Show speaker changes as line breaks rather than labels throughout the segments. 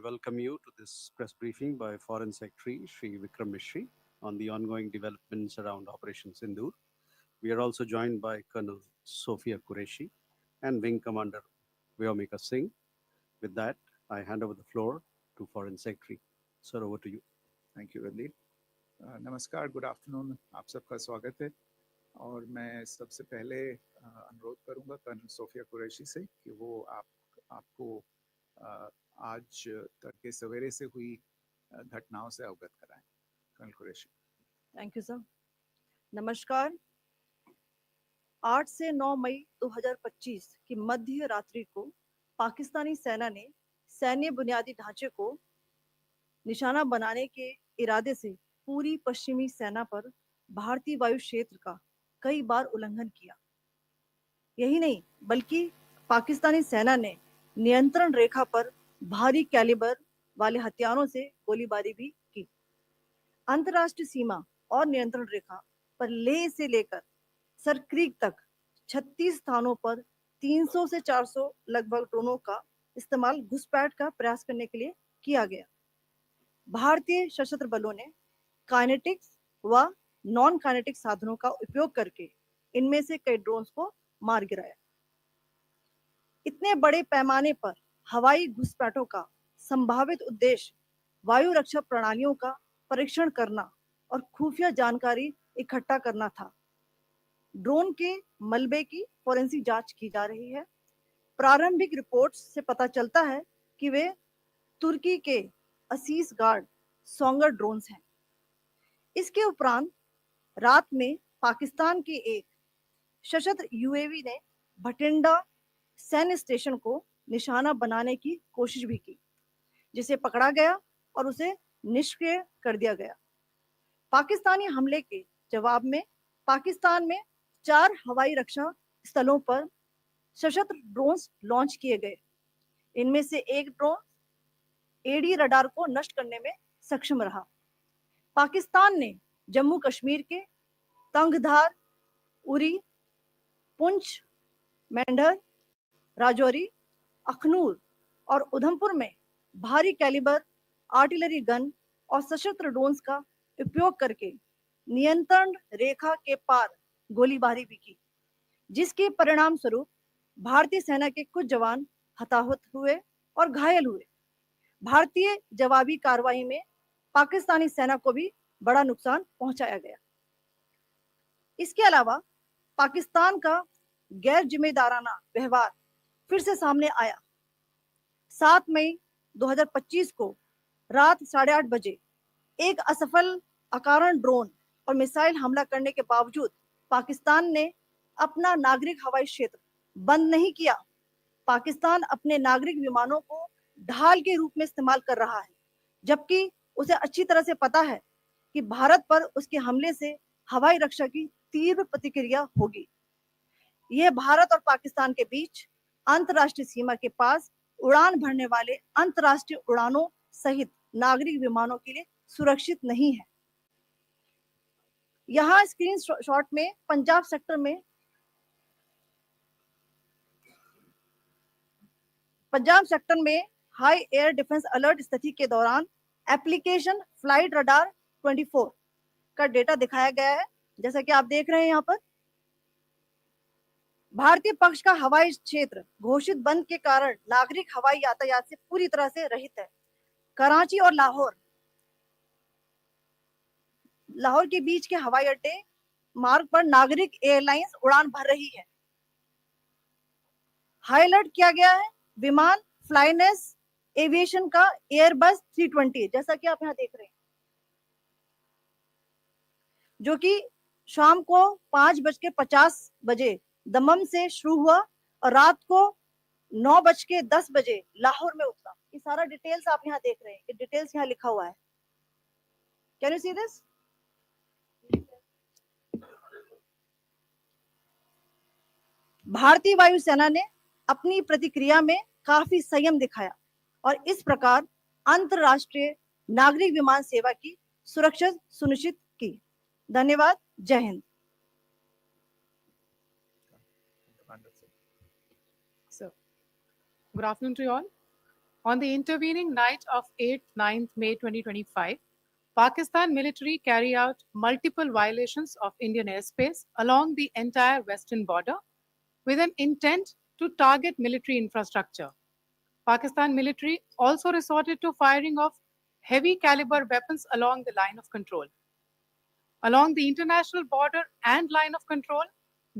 welcome you to this press briefing by Foreign Secretary Sri Vikram Mishri on the ongoing developments around Operation Sindoor. We are also joined by Colonel Sophia Qureshi and Wing Commander Vyomika Singh. With that, I hand over the floor to Foreign Secretary. Sir, over to you.
Thank you Randeep नमस्कार good afternoon आप सबका स्वागत है और मैं सबसे पहले अनुरोध करूंगा कर्नल सोफिया कुरैशी से कि वो आपको आज तड़के सवेरे से हुई घटनाओं से अवगत कराएं। Colonel Qureshi.
Thank you sir. नमस्कार। 8 से 9 मई 2025 की मध्य रात्रि को पाकिस्तानी सेना ने सैन्य बुनियादी ढांचे को निशाना बनाने के इरादे से पूरी पश्चिमी सेना पर भारतीय वायु क्षेत्र का कई बार उल्लंघन किया। यही नहीं बल्कि पाकिस्तानी सेना ने नियंत्रण रेखा पर भारी कैलिबर वाले हथियारों से गोलीबारी भी की। अंतर्राष्ट्रीय सीमा और नियंत्रण रेखा पर लेह से लेकर सरक्रीक तक 36 स्थानों पर 300 से 400 लगभग ड्रोनों का इस्तेमाल घुसपैठ का प्रयास करने के लिए किया गया। भारतीय सशस्त्र बलों ने काइनेटिक्स व नॉन काइनेटिक साधनों का उपयोग करके इनमें से कई ड्रोन्स को मार गिराया। इतने बड़े पैमाने पर हवाई घुसपैठों का संभावित उद्देश्य वायु रक्षा प्रणालियों का परीक्षण करना और खुफिया जानकारी इकट्ठा करना था। ड्रोन के मलबे की फोरेंसिक जांच की जा रही है। प्रारंभिक रिपोर्ट्स से पता चलता है कि वे तुर्की के असीस गार्ड सोंगर ड्रोन्स हैं। इसके उपरांत रात में पाकिस्तान के एक सशस्त्र यूएवी ने भटिंडा सैन्य स्टेशन को निशाना बनाने की कोशिश भी की, जिसे पकड़ा गया और उसे निष्क्रिय कर दिया गया। पाकिस्तानी हमले के जवाब में पाकिस्तान में 4 हवाई रक्षा स्थलों पर सशस्त्र ड्रोन्स लॉन्च किए गए। इनमें से एक ड्रोन एडी रडार को नष्ट करने में सक्षम रहा। पाकिस्तान ने जम्मू कश्मीर के तंगधार, उरी, पुंछ, मेंढर, राजौरी, अखनूर और उधमपुर में भारी कैलिबर आर्टिलरी गन और सशस्त्र ड्रोन्स का उपयोग करके नियंत्रण रेखा के पार गोलीबारी भी की, जिसके परिणाम स्वरूप भारतीय सेना के कुछ जवान हताहत हुए और घायल हुए। भारतीय जवाबी कार्रवाई में पाकिस्तानी सेना को भी बड़ा नुकसान पहुंचाया गया। इसके अलावा पाकिस्तान का गैर जिम्मेदाराना व्यवहार फिर से सामने आया। 7 मई 2025 को रात 8:30 बजे एक असफल अकारण ड्रोन और मिसाइल हमला करने के बावजूद पाकिस्तान ने अपना नागरिक हवाई क्षेत्र बंद नहीं किया। पाकिस्तान अपने नागरिक विमानों को ढाल के रूप में इस्तेमाल कर रहा है, जबकि उसे अच्छी तरह से पता है कि भारत पर उसके हमले से हवाई रक्षा की तीव्र प्रतिक्रिया होगी। यह भारत और पाकिस्तान के बीच अंतर्राष्ट्रीय सीमा के पास उड़ान भरने वाले अंतर्राष्ट्रीय उड़ानों सहित नागरिक विमानों के लिए सुरक्षित नहीं है। यहाँ स्क्रीन शॉट में पंजाब सेक्टर में हाई एयर डिफेंस अलर्ट स्थिति के दौरान एप्लीकेशन फ्लाइट रडार 24 का डेटा दिखाया गया है। जैसा कि आप देख रहे हैं यहाँ पर भारतीय पक्ष का हवाई क्षेत्र घोषित बंद के कारण नागरिक हवाई यातायात से पूरी तरह से रहित है। कराची और लाहौर के बीच के हवाई अड्डे मार्ग पर नागरिक एयरलाइंस उड़ान भर रही है। हाई अलर्ट किया गया है विमान फ्लाइनेस एविएशन का एयरबस 320, जैसा कि आप यहाँ देख रहे हैं, जो कि शाम को 5:50 बजे दमम से शुरू हुआ और रात को 9:10 बजे लाहौर में उतरा। ये सारा डिटेल्स आप यहाँ देख रहे हैं, ये डिटेल्स यहाँ लिखा हुआ है। Can you see this? भारतीय वायुसेना ने अपनी प्रतिक्रिया में काफी संयम दिखाया और इस प्रकार अंतरराष्ट्रीय नागरिक विमान सेवा की सुरक्षा सुनिश्चित की। धन्यवाद। जय Hind.
So, good afternoon to you all. On the intervening night of 8-9 May 2025, Pakistan military carried out multiple violations of Indian airspace along the entire western border with an intent to target military infrastructure. Pakistan military also resorted to firing of heavy caliber weapons along the line of control. Along the international border and line of control,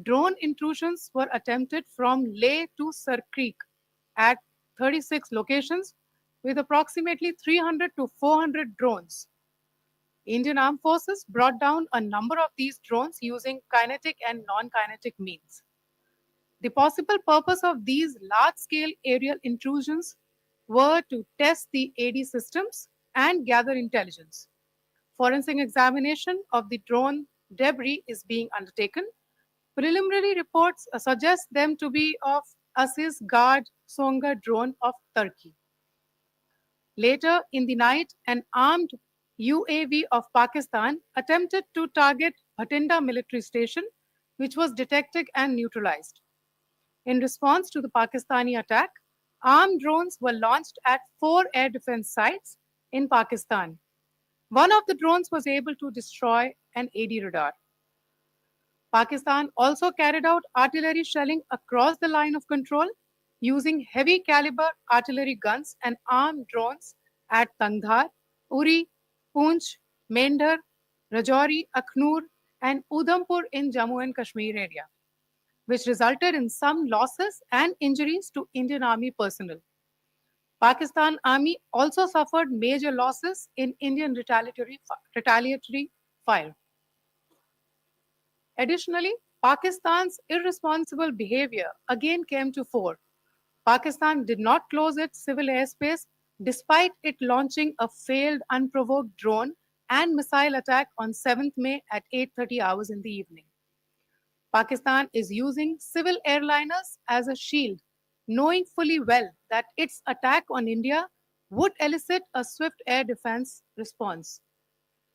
drone intrusions were attempted from Leh to Sir Creek at 36 locations with approximately 300 to 400 drones. Indian Armed Forces brought down a number of these drones using kinetic and non-kinetic means. The possible purpose of these large-scale aerial intrusions were to test the AD systems and gather intelligence. Forensic examination of the drone debris is being undertaken. Preliminary reports suggest them to be of Aziz Guard Songa drone of Turkey. Later in the night, an armed UAV of Pakistan attempted to target Bhatinda military station, which was detected and neutralized. In response to the Pakistani attack, armed drones were launched at 4 air defense sites in Pakistan. One of the drones was able to destroy an AD radar. Pakistan also carried out artillery shelling across the line of control using heavy caliber artillery guns and armed drones at Tangdhar, Uri, Poonch, Mendhar, Rajouri, Akhnur, and Udhampur in Jammu and Kashmir area, which resulted in some losses and injuries to Indian Army personnel. Pakistan Army also suffered major losses in Indian retaliatory fire. Additionally, Pakistan's irresponsible behavior again came to fore. Pakistan did not close its civil airspace despite it launching a failed unprovoked drone and missile attack on 7th May at 8:30 hours in the evening. Pakistan is using civil airliners as a shield, knowing fully well that its attack on India would elicit a swift air defense response.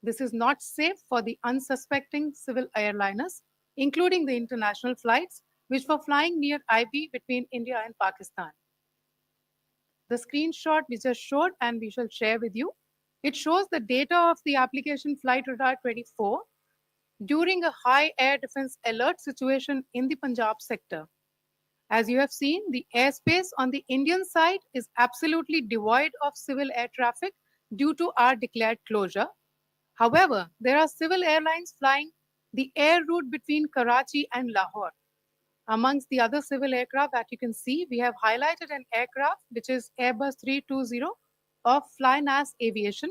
This is not safe for the unsuspecting civil airliners, including the international flights, which were flying near IB between India and Pakistan. The screenshot we just showed and we shall share with you, it shows the data of the application Flight Radar 24 during a high air defense alert situation in the Punjab sector. As you have seen, the airspace on the Indian side is absolutely devoid of civil air traffic due to our declared closure. However, there are civil airlines flying the air route between Karachi and Lahore. Amongst the other civil aircraft that you can see, we have highlighted an aircraft which is Airbus 320 of Flynas Aviation,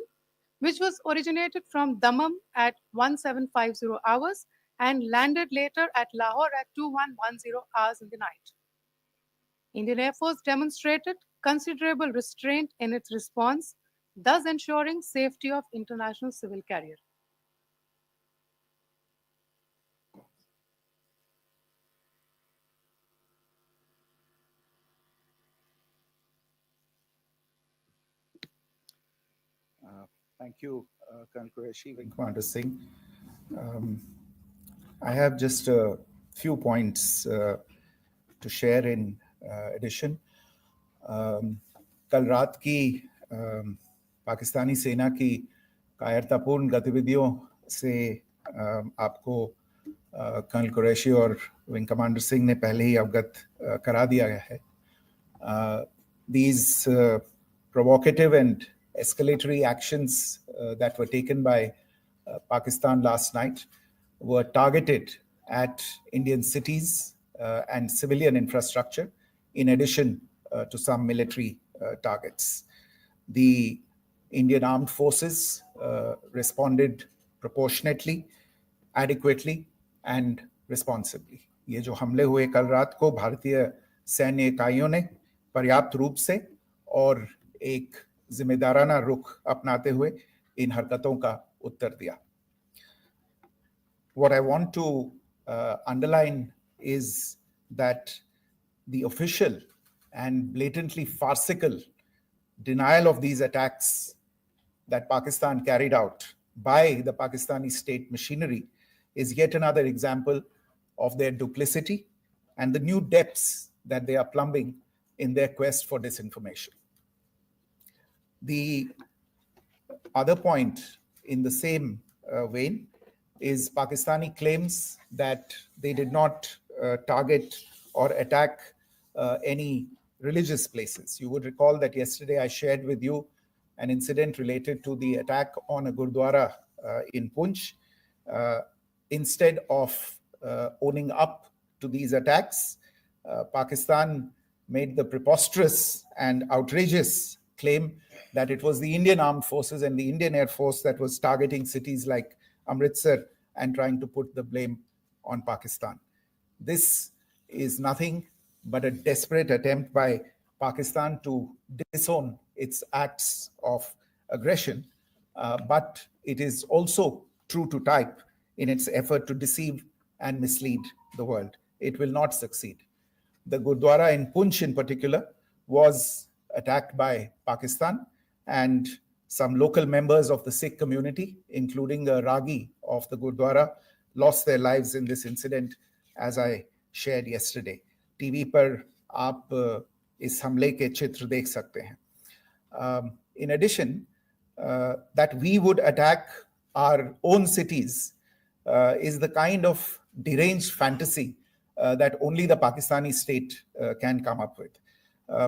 which was originated from Dammam at 1750 hours and landed later at Lahore at 2110 hours in the night. Indian Air Force demonstrated considerable restraint in its response, thus ensuring safety of international civil carrier.
Thank you, Colonel Qureshi, Wing Commander Singh. I have just a few points to share in addition. कल रात की पाकिस्तानी सेना की कायरतापूर्ण गतिविधियों से आपको colonel Qureshi और विंग कमांडर सिंह ने पहले ही अवगत करा दिया है. These provocative and escalatory actions that were taken by Pakistan last night were targeted at Indian cities and civilian infrastructure, in addition to some military targets. The Indian Armed Forces responded proportionately, adequately, and responsibly. ये जो हमले हुए कल रात को भारतीय सैन्य इकाइयों ने पर्याप्त रूप से और एक जिम्मेदाराना रुख अपनाते हुए इन हरकतों का उत्तर दिया. What I want to underline is that the official and blatantly farcical denial of these attacks that Pakistan carried out by the Pakistani state machinery is yet another example of their duplicity and the new depths that they are plumbing in their quest for disinformation. The other point in the same vein is Pakistani claims that they did not target or attack any religious places. You would recall that yesterday I shared with you an incident related to the attack on a Gurdwara in Punch. Uh, Instead of owning up to these attacks, Pakistan made the preposterous and outrageous claim that it was the Indian armed forces and the Indian Air Force that was targeting cities like Amritsar and trying to put the blame on Pakistan. This is nothing but a desperate attempt by Pakistan to disown its acts of aggression, but it is also true to type in its effort to deceive and mislead the world. It will not succeed. The Gurdwara in Punch, in particular, was attacked by Pakistan, and some local members of the Sikh community, including a Ragi of the Gurdwara, lost their lives in this incident, as I shared yesterday. TV पर आप इस हमले के चित्र देख सकते हैं. In addition, that we would attack our own cities is the kind of deranged fantasy that only the Pakistani state can come up with.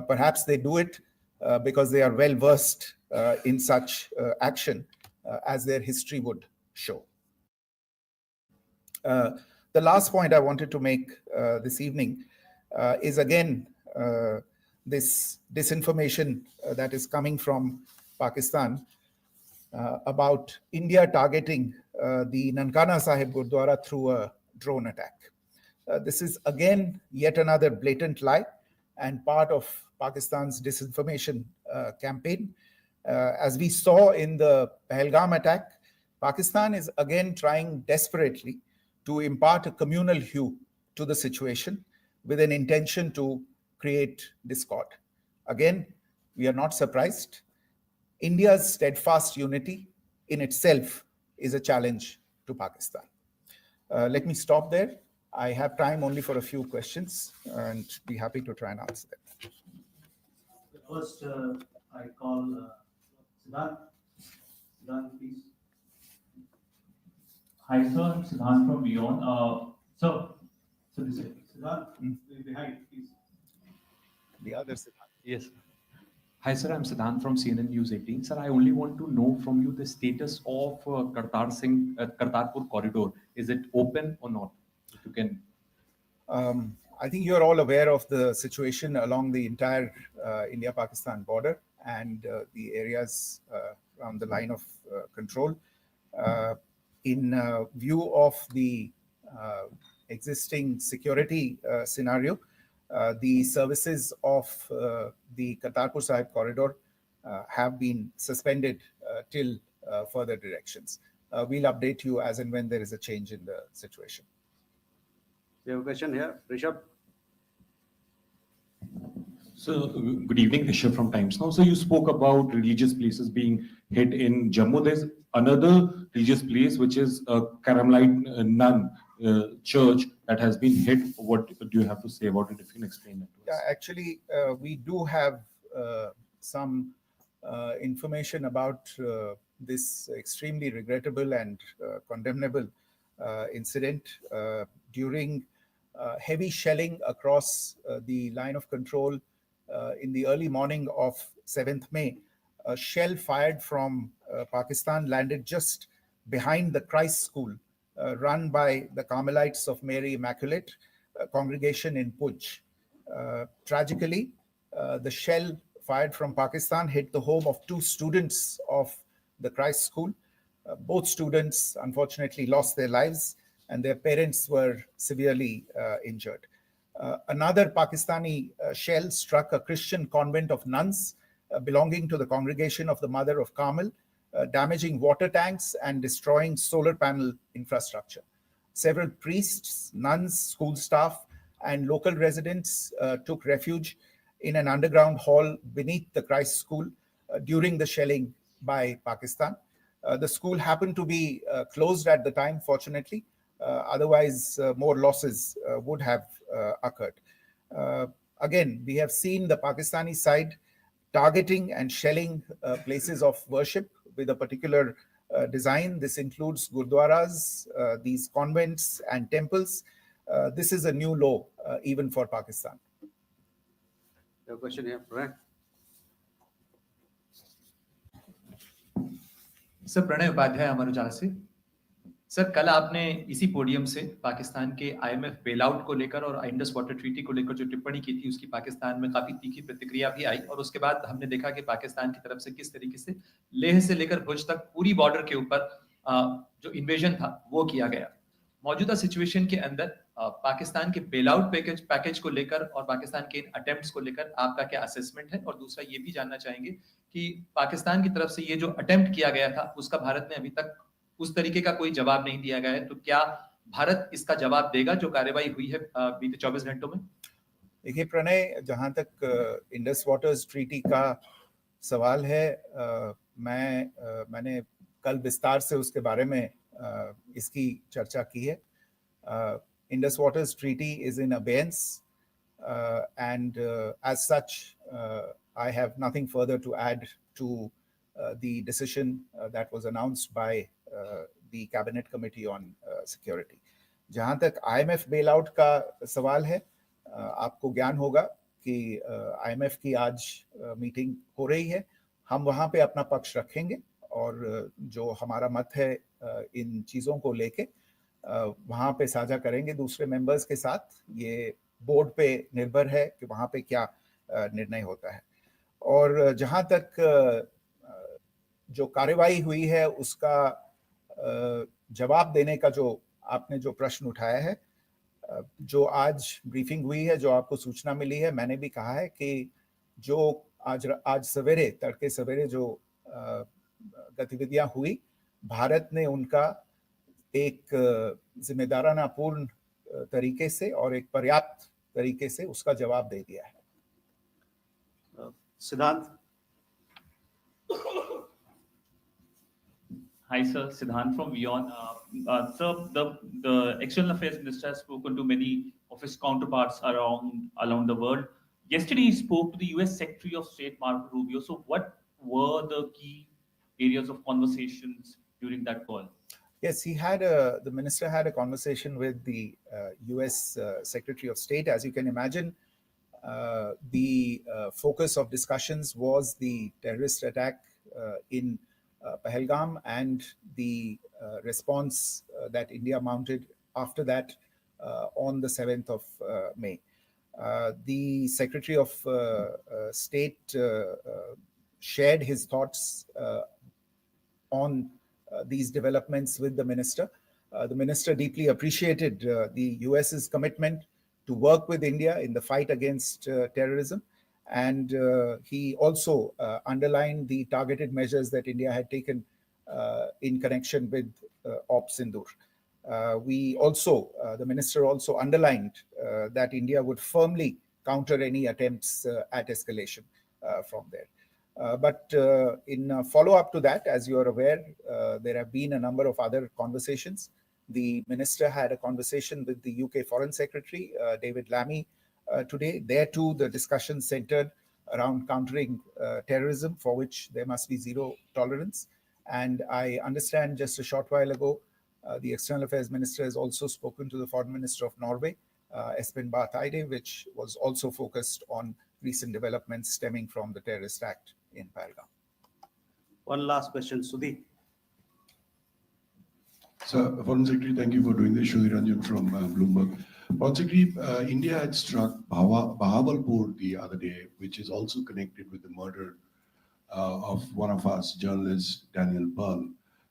Perhaps they do it because they are well versed in such action, as their history would show. The last point I wanted to make this evening is again this disinformation that is coming from Pakistan about India targeting the Nankana Sahib Gurdwara through a drone attack. This is again yet another blatant lie and part of Pakistan's disinformation campaign. As we saw in the Pahalgam attack, Pakistan is again trying desperately to impart a communal hue to the situation with an intention to create discord. Again, we are not surprised. India's steadfast unity in itself is a challenge to Pakistan. Let me stop there. I have time only for a few questions and be happy to try and answer them.
First, I call Siddharth. Siddharth, please.
Hi, sir. I'm Siddharth from Beyond. So this is
Siddharth, behind, please.
The other Siddharth.
yes. Hi, sir. I'm Siddhant from CNN News 18. Sir, I only want to know from you the status of Kartarpur corridor. Is it open or not? If you can.
I think you're all aware of the situation along the entire India-Pakistan border and the areas around the line of control. In view of the existing security scenario, the services of the Kartarpur Sahib corridor have been suspended till further directions. We'll update you as and when there is a change in the situation.
We have a question here. Rishabh.
So, good evening, Rishabh from Times Now. So, you spoke about religious places being hit in Jammu. There's another religious place, which is a Carmelite nun church that has been hit. What do you have to say about it, if you can explain that to us?
Yeah, actually, we do have some information about this extremely regrettable and condemnable incident during heavy shelling across the line of control in the early morning of 7th May. A shell fired from Pakistan landed just behind the Christ School run by the Carmelites of Mary Immaculate congregation in Puj. Tragically, the shell fired from Pakistan hit the home of two students of the Christ School. Both students unfortunately lost their lives and their parents were severely injured. Another Pakistani shell struck a Christian convent of nuns belonging to the congregation of the Mother of Carmel, damaging water tanks and destroying solar panel infrastructure. Several priests, nuns, school staff, and local residents took refuge in an underground hall beneath the Christ School during the shelling by Pakistan. The school happened to be closed at the time, fortunately. Otherwise, more losses would have occurred. Again, we have seen the Pakistani side targeting and shelling places of worship with a particular design. This includes gurdwaras, these convents and temples. This is a new law even for Pakistan.
Your question here, Pranay.
Sir Pranay Upadhyay Amar Ujala से। Sir कल आपने इसी podium से पाकिस्तान के IMF bailout को लेकर और Indus water treaty को लेकर जो टिप्पणी की थी उसकी पाकिस्तान में काफी तीखी प्रतिक्रिया भी आई और उसके बाद हमने देखा कि पाकिस्तान की तरफ से किस तरीके से लेह से लेकर भुज तक पूरी बॉर्डर के ऊपर जो इन्वेजन था वो किया गया। मौजूदा सिचुएशन के अंदर पाकिस्तान के बेलआउट पैकेज को लेकर और पाकिस्तान के इन अटेम्प्ट्स को लेकर आपका क्या असेसमेंट है? और दूसरा ये भी जानना चाहेंगे कि पाकिस्तान की तरफ से ये जो अटेम्प्ट किया गया था उसका भारत ने अभी तक उस तरीके का कोई जवाब नहीं दिया गया है, तो क्या भारत इसका जवाब देगा जो कार्रवाई हुई है बीते 24 घंटों में?
देखिए प्रणय, जहां तक इंडस वाटर्स ट्रीटी का सवाल है, मैंने कल विस्तार से उसके बारे में इसकी चर्चा की है। Indus waters treaty is in abeyance and as such I have nothing further to add to the decision that was announced by the cabinet committee on security. जहां तक IMF bailout का सवाल है, आपको ज्ञान होगा कि IMF की आज मीटिंग हो रही है। हम वहां पे अपना पक्ष रखेंगे और जो हमारा मत है इन चीज़ों को लेके वहां पे साझा करेंगे दूसरे मेंबर्स के साथ। ये बोर्ड पे निर्भर है कि वहां पे क्या निर्णय होता है। और जहां तक जो कार्रवाई हुई है उसका जवाब देने का जो आपने जो प्रश्न उठाया है, जो आज ब्रीफिंग हुई है, जो आपको सूचना मिली है, मैंने भी कहा है कि जो आज सवेरे तड़के सवेरे जो गतिविधियां हुई, भारत ने उनका एक जिम्मेदाराना पूर्ण तरीके से और एक पर्याप्त तरीके से उसका जवाब दे दिया है।
सिद्धांत।
Hi, sir. Siddhant from WION. Sir, the External Affairs Minister has spoken to many of his counterparts around the world. Yesterday, he spoke to the US Secretary of State, Marco Rubio. So, what were the key areas of conversations during that call?
Yes, the minister had a conversation with the US Secretary of State. As you can imagine, the focus of discussions was the terrorist attack in Pahalgam and the response that India mounted after that on the 7th of May. The Secretary of State shared his thoughts on these developments with the minister. The minister deeply appreciated the US's commitment to work with India in the fight against terrorism. And he also underlined the targeted measures that India had taken in connection with Sindoor. The minister also underlined that India would firmly counter any attempts at escalation from there. But in follow-up to that, as you are aware, there have been a number of other conversations. The minister had a conversation with the UK Foreign Secretary, David Lammy, today. There too, the discussion centered around countering terrorism, for which there must be zero tolerance. And I understand just a short while ago, the External Affairs Minister has also spoken to the Foreign Minister of Norway, Espen Barth Eide, which was also focused on recent developments stemming from the terrorist act in Pahalgam.
One last question, Sudhi.
Sir, Foreign Secretary, thank you for doing this. Sudhi Ranjan from Bloomberg. Foreign Secretary, India had struck Bahawalpur the other day, which is also connected with the murder of one of us, journalist Daniel Pearl.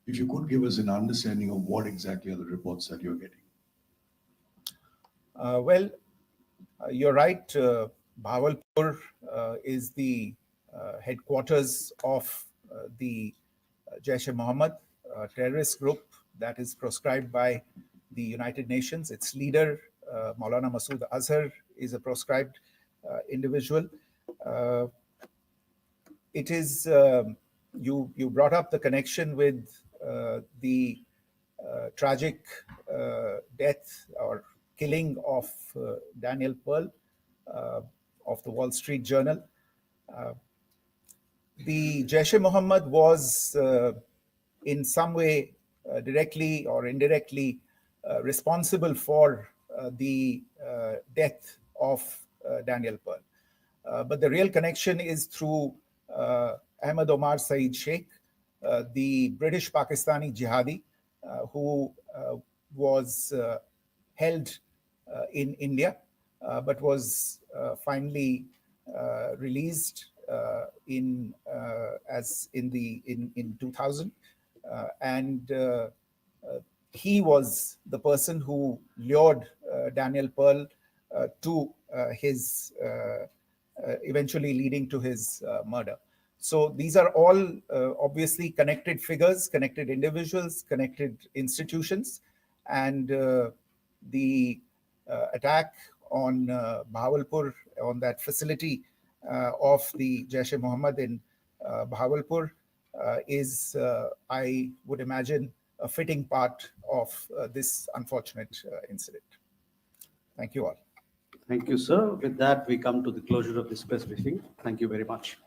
If you could give us an understanding of what exactly are the reports that you're getting.
Well, you're right. Bahawalpur is the headquarters of the Jaish-e-Mohammed terrorist group that is proscribed by the United Nations. Its leader, Maulana Masood Azhar, is a proscribed individual. It is, you brought up the connection with the tragic death or killing of Daniel Pearl of the Wall Street Journal. the Jaish-e-Mohammed was in some way directly or indirectly responsible for the death of Daniel Pearl. But the real connection is through Ahmad Omar Saeed Sheikh, the British Pakistani jihadi who was held in India, but was finally released in 2000, and he was the person who lured Daniel Pearl to his eventually leading to his murder. So these are all obviously connected figures, connected individuals, connected institutions, and the attack on Bahawalpur, on that facility of the Jaish-e-Mohammed in Bahawalpur is, I would imagine, a fitting part of this unfortunate incident. Thank you all.
Thank you, sir. With that, we come to the closure of this press briefing. Thank you very much.